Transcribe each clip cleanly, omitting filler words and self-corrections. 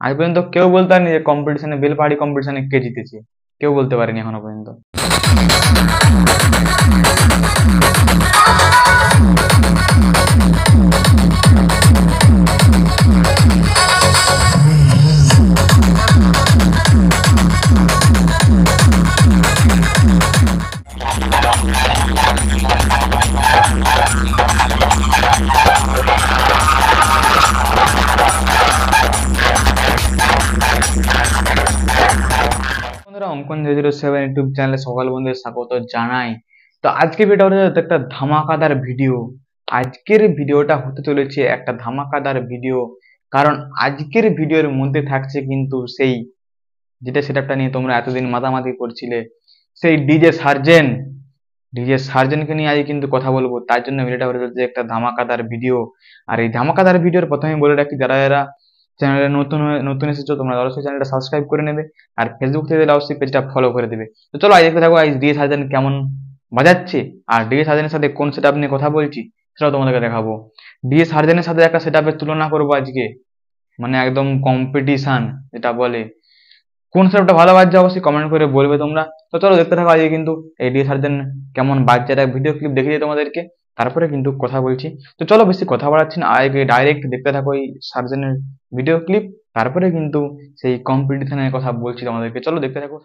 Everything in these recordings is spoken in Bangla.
আজ পর্যন্ত কেউ বলতে পারেনি যে কম্পিটিশনে, বেল পাহাড়ি কম্পিটিশনে কে জিতেছে, কেউ বলতে পারেনি এখনো পর্যন্ত। বন্ধুরা, অঙ্কন 007 ইউটিউব চ্যানেলে সকল বন্ধুদের স্বাগত জানাই। তো আজকে ভিডিওটা হচ্ছে একটা ধামাকাদার ভিডিও। আজকের ভিডিওটা হতে চলেছে একটা ধামাকাদার ভিডিও, কারণ আজকের ভিডিওর মধ্যে থাকছে কিন্তু সেই যেটা সেটআপটা নিয়ে তোমরা এতদিন মাতামাতি করছিলে, সেই ডিজে সার্জেনকে নিয়ে আজ কিন্তু কথা বলবো। তার জন্য ভিডিওটা হতে চলেছে একটা ধামাকাদার ভিডিও। আর এই ধামাকাদার ভিডিওর প্রথমে বলে রাখি, যারা যারা চ্যানেলে নতুন এসেছো তোমরা অবশ্যই চ্যানেলটা সাবস্ক্রাইব করে নেবে, আর ফেসবুক থেকে অবশ্যই পেজটা ফলো করে দেবে। তো চলো আজ দেখতে থাকো আজ ডিজে সার্জেন কেমন বাজাচ্ছে, আর ডিজে সার্জেনের সাথে কোন সেটআপ নিয়ে কথা বলছি সেটাও তোমাদেরকে দেখাবো। ডিজে সার্জেনের সাথে একটা সেটআপের তুলনা করবো আজকে, মানে একদম কম্পিটিশন যেটা বলে। কোন সেটআপটা ভালো বাজছে অবশ্যই কমেন্ট করে বলবে তোমরা। তো চলো দেখতে থাকো আজকে কিন্তু এই ডিজে সার্জেন কেমন বাজছে, একটা ভিডিও ক্লিপ দেখিয়ে তোমাদেরকে, তারপরে কিন্তু কথা বলছি। তো চলো বেশি কথা বাড়াচ্ছি না, আগে ডাইরেক্ট দেখতে থাকো এই সার্জেনের ভিডিও ক্লিপ, তারপরে কিন্তু সেই কম্পিটিশনের কথা বলছি তোমাদেরকে। চলো দেখতে থাকো।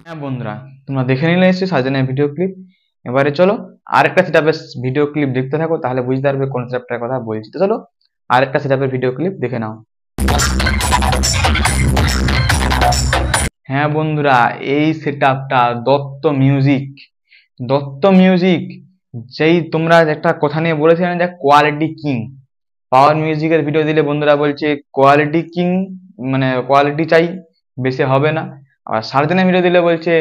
হ্যাঁ বন্ধুরা, তোমরা দেখে নিলে এসেছি সার্জেনের ভিডিও ক্লিপ। এবারে চলো আরেকটা সেটআপের ভিডিও ক্লিপ দেখতে থাকো, তাহলে বুঝতে পারবে কোন সেটআপটার কথা বলছি। তো চলো আরেকটা সেটআপের ভিডিও ক্লিপ দেখে নাও। হ্যাঁ বন্ধুরা, এই সেটআপটা দত্ত মিউজিক। যেই তোমরা একটা কথা নিয়ে বলেছিলেন যে কোয়ালিটি কিং, পাওয়ার মিউজিকের ভিডিও দিলে বন্ধুরা বলছে কোয়ালিটি কিং, মানে কোয়ালিটি চাই, বেশি হবে না। আবার সার্জেনের ভিডিও দিলে বলছে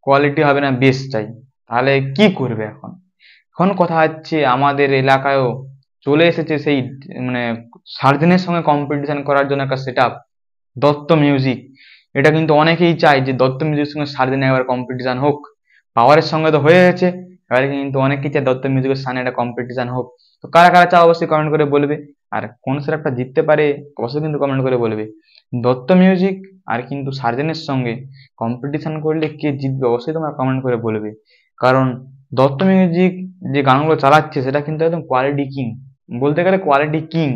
কোয়ালিটি হবে না, বেশ চাই। তাহলে কি করবে এখন? এখন কথা হচ্ছে আমাদের এলাকায়ও চলে এসেছে সেই, মানে সার্জেনের সঙ্গে কম্পিটিশন করার জন্য একটা সেটআপ, দত্ত মিউজিক। এটা কিন্তু অনেকেই চায় যে দত্ত মিউজিকের সঙ্গে সার্জেনের একবার কম্পিটিশন হোক। পাওয়ারের সঙ্গে তো হয়ে গেছে, এবারে কিন্তু অনেকেই চায় দত্ত মিউজিকের সামনে একটা কম্পিটিশন হোক। তো কারা কারা চাও অবশ্যই কমেন্ট করে বলবে, আর কোন সেটআপটা জিততে পারে অবশ্যই কিন্তু কমেন্ট করে বলবে। দত্ত মিউজিক আর কিন্তু সার্জেনের সঙ্গে কম্পিটিশন করলে কে জিতবে অবশ্যই তোমরা কমেন্ট করে বলবে। কারণ দত্ত মিউজিক যে গানগুলো চালাচ্ছে সেটা কিন্তু একদম কোয়ালিটি কিং, বলতে গেলে কোয়ালিটি কিং।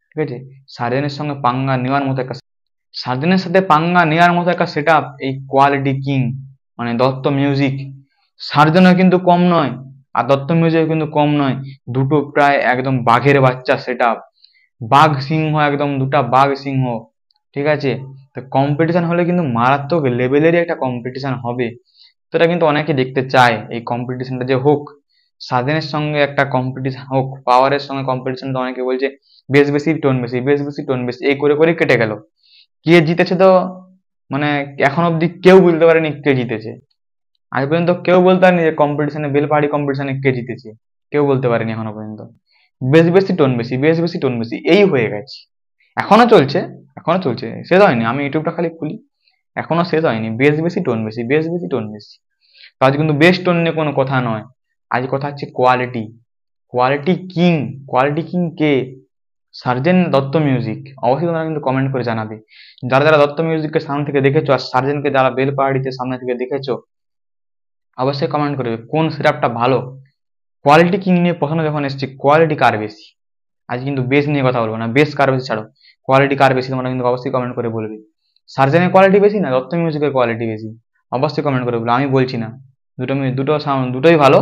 ঠিক আছে, সার্জেনের সঙ্গে পাঙ্গা নেওয়ার মতো একটা, সার্জেনের সাথে পাঙ্গা নেওয়ার মতো একটা সেটআপ এই কোয়ালিটি কিং, মানে দত্ত মিউজিক। সার্জেনও কিন্তু কম নয়, আর দত্ত মিউজিকও কিন্তু কম নয়। দুটো প্রায় একদম বাঘের বাচ্চা সেটআপ, বাঘ সিংহ, একদম দুটা বাঘ সিংহ। ঠিক আছে, তো কম্পিটিশন হলে কিন্তু মারাত্মক লেভেলেরই একটা কম্পিটিশন হবে। তো এটা কিন্তু অনেকে দেখতে চায় এই কম্পিটিশনটা যে হোক, সার্জেনের সঙ্গে একটা কম্পিটিশন হোক, পাওয়ারের সঙ্গে কম্পিটিশন। তো অনেকে বলছে বেশ বেশি টোন বেশি, বেশ বেশি টোন বেশি, এই করে করে কেটে গেল। কে জিতেছে তো মানে এখন অব্দি কেউ বলতে পারেনি কে জিতেছে। আজ পর্যন্ত কেউ বলতে পারেনি যে কম্পিটিশনে, বেলপাহাড়ি কম্পিটিশনে কে জিতেছে, কেউ বলতে পারেনি এখনো পর্যন্ত। বেশ বেশি টোন বেশি, বেশ বেশি টোন বেশি, এই হয়ে গেছে। এখনো চলছে, এখনো চলছে, শেষ হয়নি। আমি ইউটিউবটা খালি খুলি, এখনো শেষ হয়নি। বেশ বেশি টোন বেশি, বেশ বেশি টোন বেশি। তো আজ কিন্তু বেস্ট টোন নিয়ে কোনো কথা নয়, আজ কথা হচ্ছে quality. Quality king, quality king কে? সার্জেন দত্ত মিউজিক। অবশ্যই তোমরা কিন্তু কমেন্ট করে জানাবে, যারা যারা দত্ত মিউজিককে সামনে থেকে দেখেছো, আর সার্জেনকে যারা বেলপাহাড়িতে সামনে থেকে দেখেছো, অবশ্যই কমেন্ট করবে কোন সেটআপটা ভালো। কোয়ালিটি কিং নিয়ে প্রশ্ন যখন এসছে, কোয়ালিটি কার বেশি? আজ কিন্তু বেস নিয়ে কথা বলবো না, বেস কার বেশি ছাড়ো, কোয়ালিটি কার বেশি তোমরা কিন্তু অবশ্যই কমেন্ট করে বলবে। সার্জেনের কোয়ালিটি বেশি না দত্ত মিউজিকের কোয়ালিটি বেশি? অবশ্যই কমেন্ট করে বলবে, আমি বলছি না। দুটো সাউন্ড দুটোই ভালো,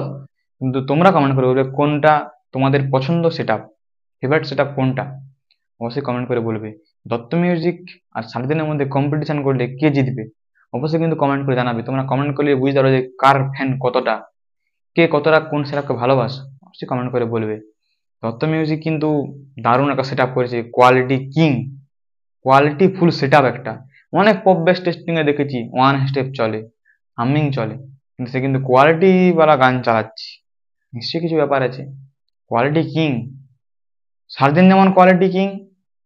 কিন্তু তোমরা কমেন্ট করে বলবে কোনটা তোমাদের পছন্দ সেটআপ, ফেভারিট সেটআপ কোনটা, অবশ্যই কমেন্ট করে বলবে। দত্ত মিউজিক আর সার্জেনের মধ্যে কম্পিটিশন করলে কে জিতবে অবশ্যই কিন্তু কমেন্ট করে জানাবে। তোমরা কমেন্ট করলে বুঝতে পারো যে কার ফ্যান কতটা, কে কতটা কোন সেটআপকে ভালোবাসো, অবশ্যই কমেন্ট করে বলবে। দত্ত মিউজিক কিন্তু দারুণ একটা সেট আপ করেছে, quality king, quality full set up একটা। অনেক পপ বেস টেস্টিং এ দেখেছি ওয়ান স্টেপ চলে, হামিং চলে, কিন্তু সে কিন্তু কোয়ালিটি বালা গান চালাচ্ছে, নিশ্চয়ই কিছু ব্যাপার আছে। কোয়ালিটি কিং, সার্জেন যেমন কোয়ালিটি কিং,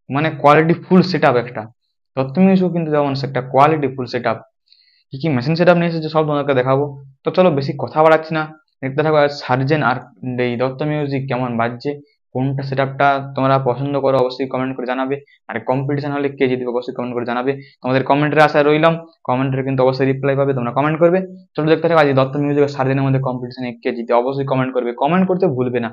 মানে কোয়ালিটি ফুল সেট আপ একটা, দত্ত মিউজিকও কিন্তু যেমন একটা কোয়ালিটি ফুল সেট আপ। কি কি মেশিন সেট আপ নিয়ে এসেছে সব তোমাদেরকে দেখাবো। তো চলো বেশি কথা বাড়াচ্ছি না, দেখতে থাকো সার্জেন আর এই দত্ত মিউজিক কেমন বাজছে, কোনটা সেট আপটা তোমরা পছন্দ করো অবশ্যই কমেন্ট করে জানাবে, আর কম্পিটিশন হলে কে জিতবে অবশ্যই কমেন্ট করে জানাবে। তোমাদের কমেন্টের আশায় রইলাম, কমেন্টের কিন্তু অবশ্যই রিপ্লাই পাবে, তোমরা কমেন্ট করবে। চলো দেখতে থাকো আজ দত্ত মিউজিক আর সার্জেনের মধ্যে কম্পিটিশনে কে জিতে, অবশ্যই কমেন্ট করবে, কমেন্ট করতে ভুলবে না।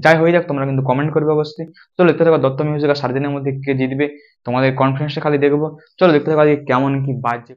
যাই হয়ে যাক তোমরা কিন্তু কমেন্ট করবে অবশ্যই। চলো দেখতে থাকো দত্ত মিউজিক আর সার্জেনের মধ্যে কে জিতবে, তোমাদের কনফিডেন্সটা খালি দেখবো। চলো দেখতে থাকো আজকে কেমন কি বাজছে।